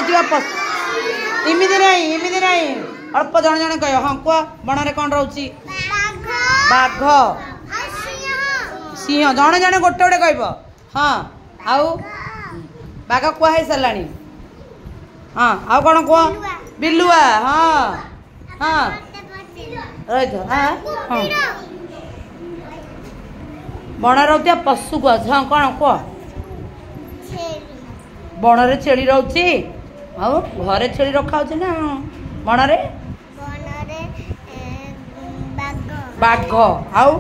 रोथिबा पशु इमिति नहीं अल्प जन जन कह हाँ कह बन रे कौन रोची बाघ सिंह जड़े जड़े गोटे गोटे कह हाँ आउ बाघ कह सारा हाँ आउ कौन कह बिलुआ हाँ हाँ रही हाँ हाँ बन रोथिया पशु कह हाँ कौन कह बन रे छेली रोची आउ घरे छेली रखा ना बन रे बाघ आउ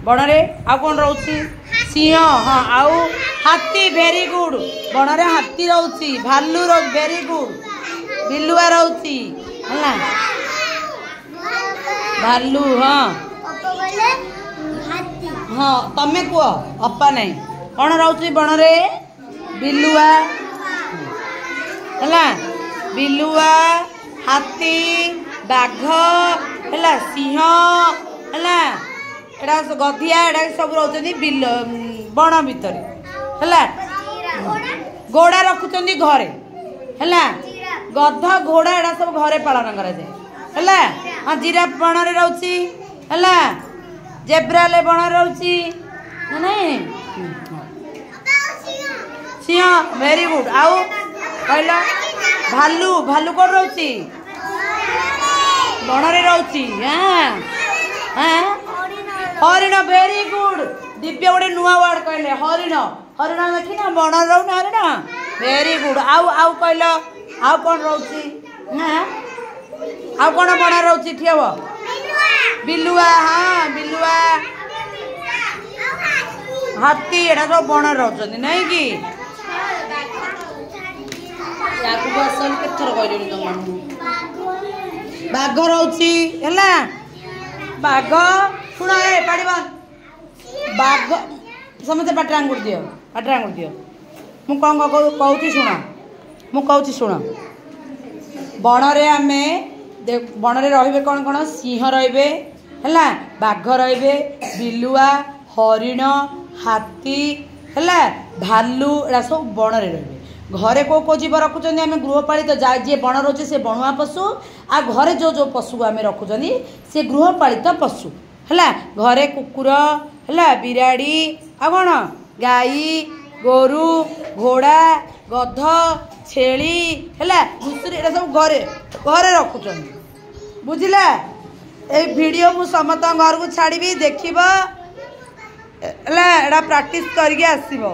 बन रे आउ कौन रोची सिंह हाँ आउ हाथी वेरी गुड बन रे हाथी रोची भालू रो वेरी गुड बिलुआ रोची है भालू हाँ हाँ तमें कह अपा नहीं कौन रोची बन रे बिलुआ है बिलुआ हाथी बाघ है सिंह है एटा गधिया एटा सब रोचंदी बिल बण भितर है घोड़ा रखुचंदी घरे है गध घोड़ा एटा सब घरे पालन करा जाए है हाँ जिराफ बण रे रहउची है जेब्रा ले बण रहउची नहीं सिंह वेरी गुड आउ कहला भालू भालू कौन रोची बण रे रहउची हाँ हाँ हरिण वेरी गुड दिव्य गोटे नुआ वर्ड कहले हरिण हरिण देखी ना बण रोन हरिण वेरी गुड आउ आउ कहल आउ कौन रोची हाँ आउ कौन बण रोची ठिया बिलुआ हाँ बिलुआ हाथी एटा सब बण रोचंदी नहीं कि बाघ रोची है बाघ शुण ए पाड़ी बाघ समझे पाटे आंगुड़ दियो मु कौन कहूँ शुण मु कहूँ शुण बण रे आमे बण रे रहिबे कौन कौन सिंह रहिबे है बाघ रहिबे बिलुआ हरिण हाथी है भालू एटा सब बण रे रहिबे घरे को जीव रखुच्च आम गृहपालित जी बण रोचे से बणुआ पशु आ घरे जो जो पशु आम रखुच्च से गृहपालित पशु है घरे कुकुर है बिराड़ी आ कौन गाई गोरु घोड़ा गध छेली है घुसुरी एटा सब घरे घरे रखुच्च बुझिला ए वीडियो मु समस्त घर को छाड़ी देखिबा एटा प्रैक्टिस करके आसीबो।